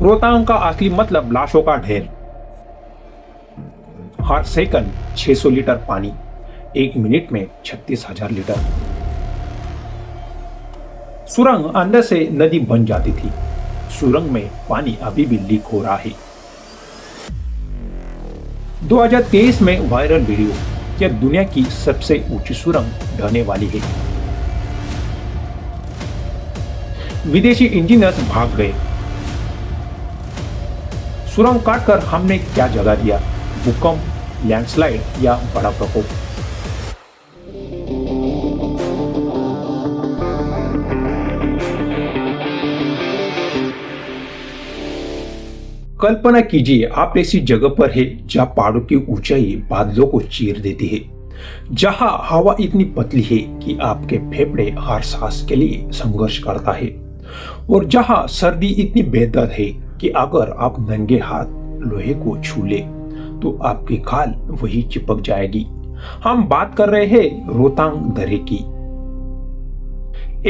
रोहतांग का असली मतलब लाशों का ढेर। हर सेकंड 600 लीटर पानी, एक मिनट में 36,000 लीटर। सुरंग अंदर से नदी बन जाती थी। सुरंग में पानी अभी भी लीक हो रहा है। 2023 में वायरल वीडियो, यह दुनिया की सबसे ऊंची सुरंग ढहने वाली है। विदेशी इंजीनियर्स भाग गए। सुरंग काटकर हमने क्या जगा दिया? भूकंप, लैंडस्लाइड या बड़ा प्रकोप? कल्पना कीजिए आप ऐसी जगह पर है जहां पहाड़ों की ऊंचाई बादलों को चीर देती है, जहां हवा इतनी पतली है कि आपके फेफड़े हर सांस के लिए संघर्ष करता है, और जहां सर्दी इतनी बेदर्द है कि अगर आप नंगे हाथ लोहे को छू ले तो आपकी खाल वही चिपक जाएगी। हम बात कर रहे हैं रोहतांग दर्रे की,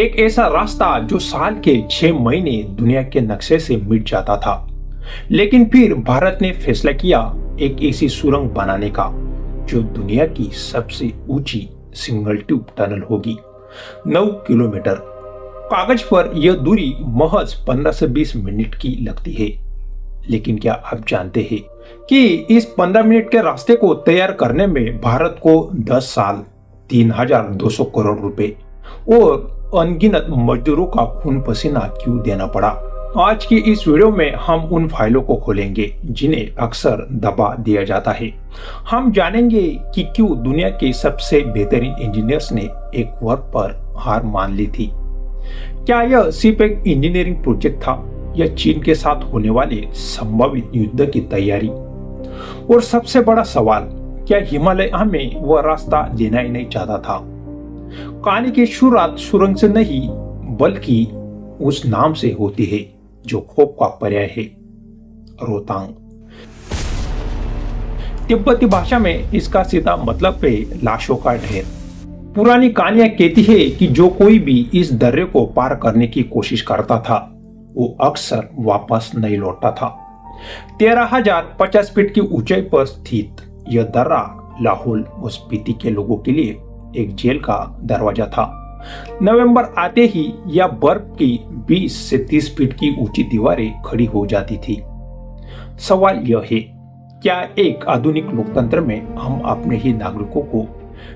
एक ऐसा रास्ता जो साल के 6 महीने दुनिया के नक्शे से मिट जाता था, लेकिन फिर भारत ने फैसला किया एक ऐसी सुरंग बनाने का जो दुनिया की सबसे ऊंची सिंगल ट्यूब टनल होगी। 9 किलोमीटर। कागज पर यह दूरी महज 15 से 20 मिनट की लगती है, लेकिन क्या आप जानते हैं कि इस 15 मिनट के रास्ते को तैयार करने में भारत को 10 साल, 3,200 करोड़ रुपए और अनगिनत मजदूरों का खून पसीना क्यों देना पड़ा? आज की इस वीडियो में हम उन फाइलों को खोलेंगे जिन्हें अक्सर दबा दिया जाता है। हम जानेंगे कि क्यों दुनिया के सबसे बेहतरीन इंजीनियर्स ने एक वर्क पर हार मान ली थी। क्या यह सिर्फ एक इंजीनियरिंग प्रोजेक्ट था या चीन के साथ होने वाले संभावित युद्ध की तैयारी? और सबसे बड़ा सवाल, क्या हिमालय हमें वह रास्ता देना ही नहीं चाहता था? कहानी की शुरुआत सुरंग से नहीं बल्कि उस नाम से होती है जो खौफ का पर्याय है, रोहतांग। तिब्बती भाषा में इसका सीधा मतलब है लाशों का ढेर। पुरानी कहानियां कहती है कि जो कोई भी इस दर्रे को पार करने की कोशिश करता था वो अक्सर वापस नहीं लौटता था। 13,050 फीट की ऊंचाई पर स्थित यह दर्रा लाहौल और स्पीति के लोगों के लिए एक जेल का दरवाजा था। नवंबर आते ही यह बर्फ की 20 से 30 फीट की ऊंची दीवारें खड़ी हो जाती थी। सवाल यह है, क्या एक आधुनिक लोकतंत्र में हम अपने ही नागरिकों को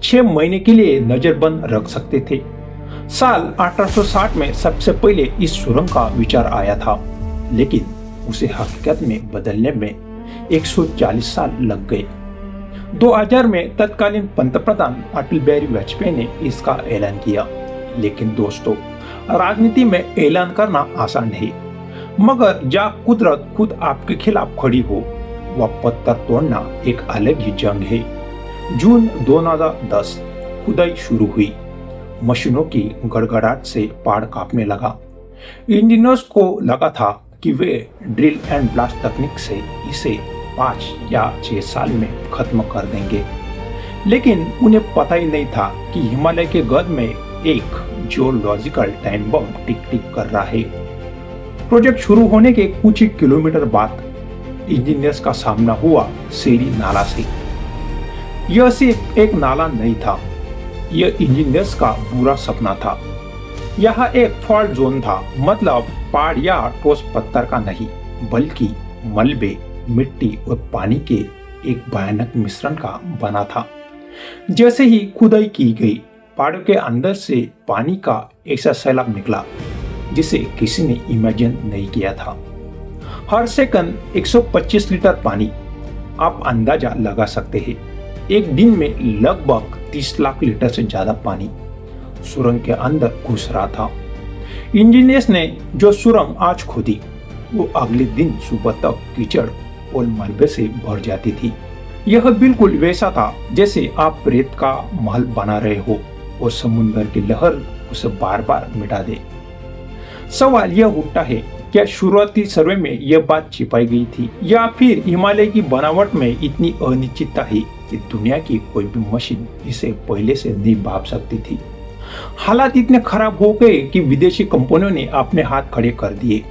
6 महीने के लिए नजरबंद रख सकते थे? साल 1860 में सबसे पहले इस सुरंग का विचार आया था, लेकिन उसे हकीकत में बदलने में 140 साल लग गए। 2000 में तत्कालीन पंतप्रधान अटल बिहारी वाजपेयी ने इसका ऐलान किया। लेकिन दोस्तों, राजनीति में ऐलान करना आसान है, मगर जब कुदरत खुद आपके खिलाफ खड़ी हो, वह पत्थर तोड़ना एक अलग ही जंग है। जून 2010 खुदाई शुरू हुई। मशीनों की गड़गड़ाहट से पहाड़ कांपने लगा। इंजीनियर्स को लगा था कि वे ड्रिल एंड ब्लास्ट तकनीक से इसे 5 या 6 साल में खत्म कर देंगे, लेकिन उन्हें पता ही नहीं था कि हिमालय के गद में एक जियोलॉजिकल टाइम बम टिक टिक कर रहा है। प्रोजेक्ट शुरू होने के कुछ ही किलोमीटर बाद इंजीनियर्स का सामना हुआ सेरी नाला से। यह सिर्फ एक नाला नहीं था, यह इंजीनियर्स का बुरा सपना था। यह एक फॉल्ट जोन था, मतलब पहाड़ या ठोस पत्थर का नहीं, बल्कि मलबे, मिट्टी और पानी के एक भयानक मिश्रण का बना था। जैसे ही खुदाई की गई, पहाड़ों के अंदर से पानी का ऐसा सैलाब निकला जिसे किसी ने इमेजिन नहीं किया था। हर सेकंड 125 लीटर पानी। आप अंदाजा लगा सकते हैं, एक दिन में लगभग 30 लाख लीटर से ज्यादा पानी सुरंग के अंदर घुस रहा था। इंजीनियर्स ने जो सुरंग आज खोदी, वो अगले दिन सुबह तक कीचड़ और मलबे से भर जाती थी। यह बिल्कुल वैसा था जैसे आप रेत का महल बना रहे हो और समुद्र की लहर उसे बार बार मिटा दे। सवाल यह उठता है, क्या शुरुआती सर्वे में यह बात छिपाई गई थी, या फिर हिमालय की बनावट में इतनी अनिश्चितता है कि दुनिया की कोई भी मशीन इसे पहले से नहीं भाप सकती थी? हालात इतने खराब हो गए कि विदेशी कंपनियों ने अपने हाथ खड़े कर दिए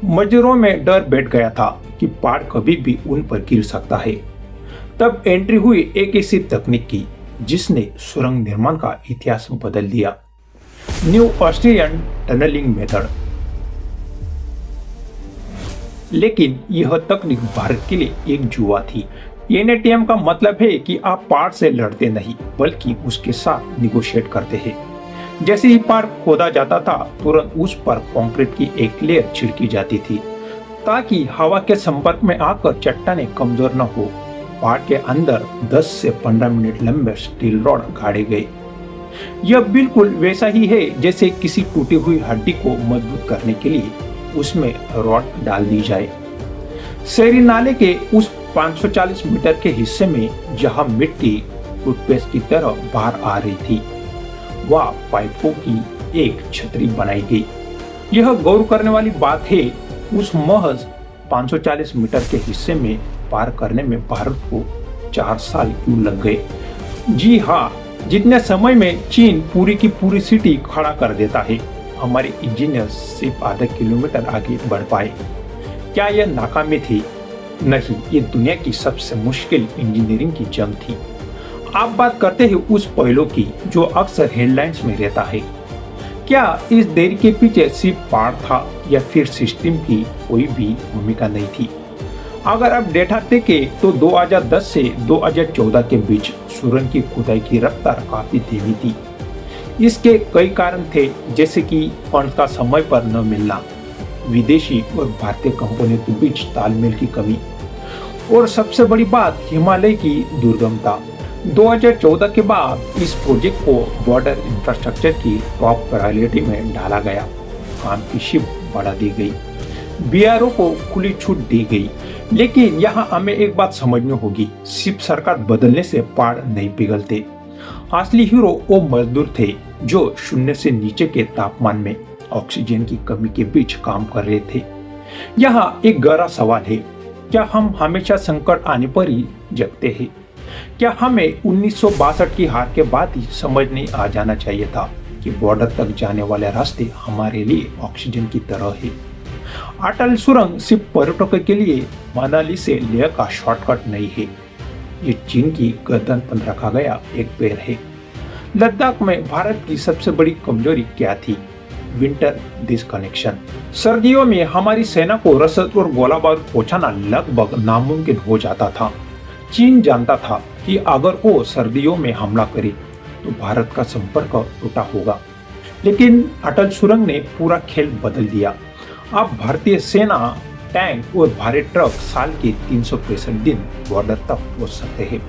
मजदूरों में डर बैठ गया था कि पहाड़ कभी भी उन पर गिर सकता है। तब एंट्री हुई एक ऐसी तकनीक की जिसने सुरंग निर्माण का इतिहास बदल दिया, न्यू ऑस्ट्रेलियन टनलिंग मेथड। लेकिन यह तकनीक भारत के लिए एक जुआ थी। एनएटीएम का मतलब है कि आप पहाड़ से लड़ते नहीं बल्कि उसके साथ निगोशिएट करते हैं। जैसे ही पहाड़ खोदा जाता था तुरंत उस पर कंक्रीट की एक लेयर छिड़की जाती थी ताकि हवा के संपर्क में आकर चट्टानें कमजोर न हो। पहाड़ के अंदर 10 से 15 मिनट लंबे स्टील रॉड गाड़े गए। यह बिल्कुल वैसा ही है जैसे किसी टूटी हुई हड्डी को मजबूत करने के लिए उसमें रॉड डाल दी जाए। शहरी नाले के उस 540 मीटर के हिस्से में जहां मिट्टी टूथपेस्ट की तरह बाहर आ रही थी, वह पाइपों की एक छतरी बनाई गई। यह गौर करने वाली बात है, उस महज 540 मीटर के हिस्से में पार करने में भारत को 4 साल क्यों लग गए। जी हाँ, जितने समय में चीन पूरी की पूरी सिटी खड़ा कर देता है, हमारे इंजीनियर्स सिर्फ आधा किलोमीटर आगे बढ़ पाए। क्या यह नाकामी थी? नहीं, ये दुनिया की सबसे मुश्किल इंजीनियरिंग की जंग थी। आप बात करते हैं उस पहलू की जो अक्सर हेडलाइंस में रहता है। क्या इस देरी के पीछे सिर्फ पहाड़ था या फिर सिस्टम की कोई भी भूमिका नहीं थी? अगर आप डेटा देखें तो 2010 से 2014 के बीच सुरंग की खुदाई की रफ्तार काफी धीमी थी। इसके कई कारण थे, जैसे कि फंड का समय पर न मिलना, विदेशी और भारतीय कंपनियों के बीच तालमेल की कमी, और सबसे बड़ी बात हिमालय की दुर्गमता। 2014 के बाद इस प्रोजेक्ट को बॉर्डर इंफ्रास्ट्रक्चर की टॉप प्रायोरिटी में डाला गया। काम की शिप बढ़ा दी गई, बीआरओ को खुली छूट दी गई। लेकिन यहाँ हमें एक बात समझनी होगी, सिर्फ सरकार बदलने से पहाड़ नहीं पिघलते। असली हीरो वो मजदूर थे जो शून्य से नीचे के तापमान में ऑक्सीजन की कमी के बीच काम कर रहे थे। यहाँ एक गहरा सवाल है, क्या हम हमेशा संकट आने पर ही जगते हैं? क्या हमें 1962 की हार के बाद ही समझ नहीं आ जाना चाहिए था कि बॉर्डर तक जाने वाले रास्ते हमारे लिए ऑक्सीजन की तरह है? अटल सुरंग सिर्फ पर्यटकों के लिए मनाली से लेह का शॉर्टकट नहीं है, ये चीन की गर्दन पर रखा गया एक पैर है। लद्दाख में भारत की सबसे बड़ी कमजोरी क्या थी? Winter disconnection. सर्दियों में हमारी सेना को रसद और गोला बारूद पहुंचाना लगभग नामुमकिन हो जाता था। चीन जानता था कि अगर वो सर्दियों में हमला करे तो भारत का संपर्क टूटा होगा। लेकिन अटल सुरंग ने पूरा खेल बदल दिया। अब भारतीय सेना, टैंक और भारी ट्रक साल के 365 दिन बॉर्डर तक पहुंच सकते हैं।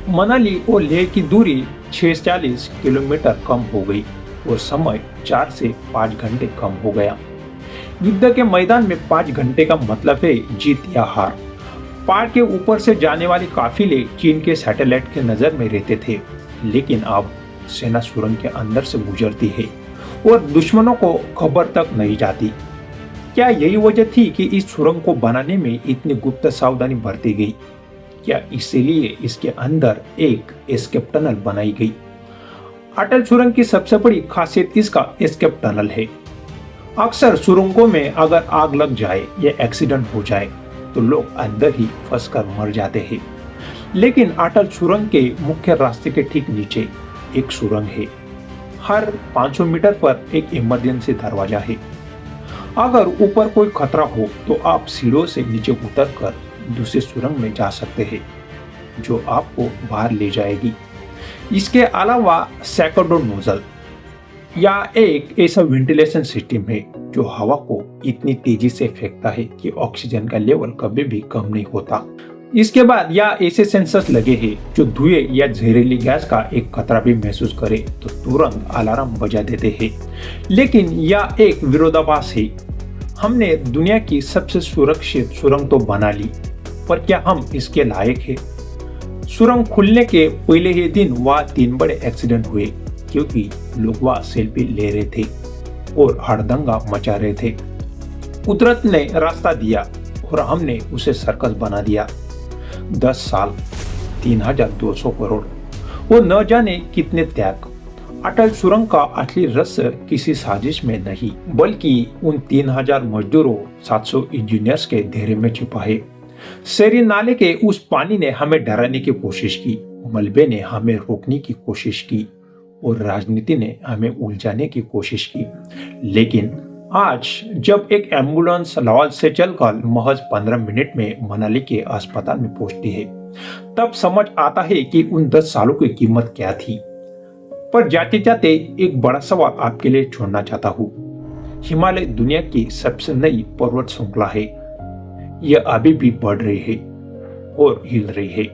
मनाली और लेह की दूरी 46 किलोमीटर कम हो गई और समय 4 से 5 घंटे कम हो गया। युद्ध के मैदान में 5 घंटे का मतलब है जीत या हार। पहाड़ के ऊपर से जाने वाले काफिले चीन के सैटेलाइट के नजर में रहते थे, लेकिन अब सेना सुरंग के अंदर से गुजरती है और दुश्मनों को खबर तक नहीं जाती। क्या यही वजह थी कि इस सुरंग को बनाने में इतनी गुप्त सावधानी बरती गई? क्या इसीलिए इसके अंदर एक एस्केप टनल बनाई गई? अटल सुरंग की सबसे बड़ी खासियत इसका एस्केप टनल है। अक्सर सुरंगों में अगर आग लग जाए या एक्सीडेंट हो जाए तो लोग अंदर ही फंसकर मर जाते हैं। लेकिन अटल सुरंग के मुख्य रास्ते के ठीक नीचे एक सुरंग है। हर 500 मीटर पर एक इमरजेंसी दरवाजा है। अगर ऊपर कोई खतरा हो तो आप सीढ़ियों से नीचे उतरकर दूसरे सुरंग में जा सकते हैं, जो आपको बाहर ले जाएगी। इसके अलावा सैकड़ों नोजल या एक ऐसा वेंटिलेशन सिस्टम है जो हवा को इतनी तेजी से फेंकता है कि ऑक्सीजन का लेवल कभी भी कम नहीं होता। इसके बाद या ऐसे सेंसर्स लगे हैं जो धुएं या जहरीली गैस का एक खतरा भी महसूस करे तो तुरंत अलार्म बजा देते हैं। लेकिन यह एक विरोधाभास है। हमने दुनिया की सबसे सुरक्षित सुरंग तो बना ली, पर क्या हम इसके लायक हैं? सुरंग खुलने के पहले ही दिन वहाँ 3 बड़े एक्सीडेंट हुए क्योंकि लोग वहाँ सेल्फी ले रहे थे और हड़दंगा मचा रहे थे। कुदरत ने रास्ता दिया और हमने उसे सर्कस बना दिया। 10 साल, 3200 करोड़, वो न जाने कितने त्याग। अटल सुरंग का असली रहस्य किसी साजिश में नहीं बल्कि उन 3000 मजदूरों 700 इंजीनियर्स के धैर्य में छिपा है। शहरी नाले के उस पानी ने हमें डराने की कोशिश की, मलबे ने हमें रोकने की कोशिश की और राजनीति ने हमें उलझाने की कोशिश की। लेकिन आज जब एक एम्बुलेंस लाहौल से चलकर महज 15 मिनट में मनाली के अस्पताल में पहुंचती है, तब समझ आता है कि उन 10 सालों की कीमत क्या थी। पर जाते जाते एक बड़ा सवाल आपके लिए छोड़ना चाहता हूँ। हिमालय दुनिया की सबसे नई पर्वत श्रृंखला है। यह अभी भी बढ़ रही है और हिल रही है।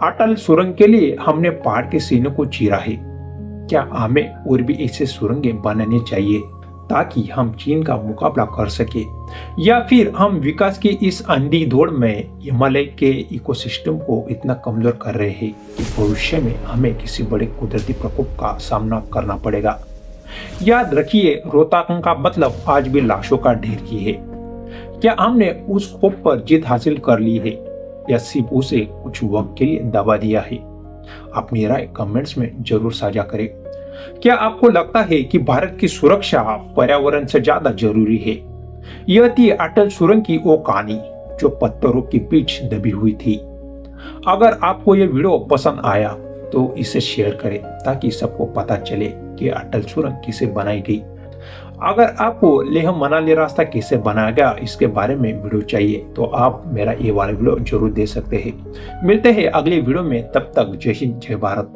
अटल सुरंग के लिए हमने पहाड़ के सीने को चीरा है। क्या हमें और भी ऐसे सुरंगें बनानी चाहिए ताकि हम चीन का मुकाबला कर सके, या फिर हम विकास की इस अंधी दौड़ में हिमालय के इकोसिस्टम को इतना कमजोर कर रहे हैं कि भविष्य में हमें किसी बड़े कुदरती प्रकोप का सामना करना पड़ेगा। याद रखिए, रोहतांग का मतलब आज भी लाशों का ढेर ही है। क्या हमने उस खौफ पर जीत हासिल कर ली है या सिर्फ उसे कुछ वक्त के लिए दबा दिया है? अपनी राय कमेंट्स में जरूर साझा करें। क्या आपको लगता है कि भारत की सुरक्षा पर्यावरण से ज्यादा जरूरी है? यह थी अटल सुरंग की वो कहानी जो पत्थरों के बीच दबी हुई थी। अगर आपको यह वीडियो पसंद आया तो इसे शेयर करें ताकि सबको पता चले कि अटल सुरंग किसे बनाई गई। अगर आपको लेह मनाली रास्ता कैसे बनाया गया इसके बारे में वीडियो चाहिए तो आप मेरा ये वाला वीडियो जरूर दे सकते हैं। मिलते हैं अगले वीडियो में, तब तक जय हिंद जय भारत।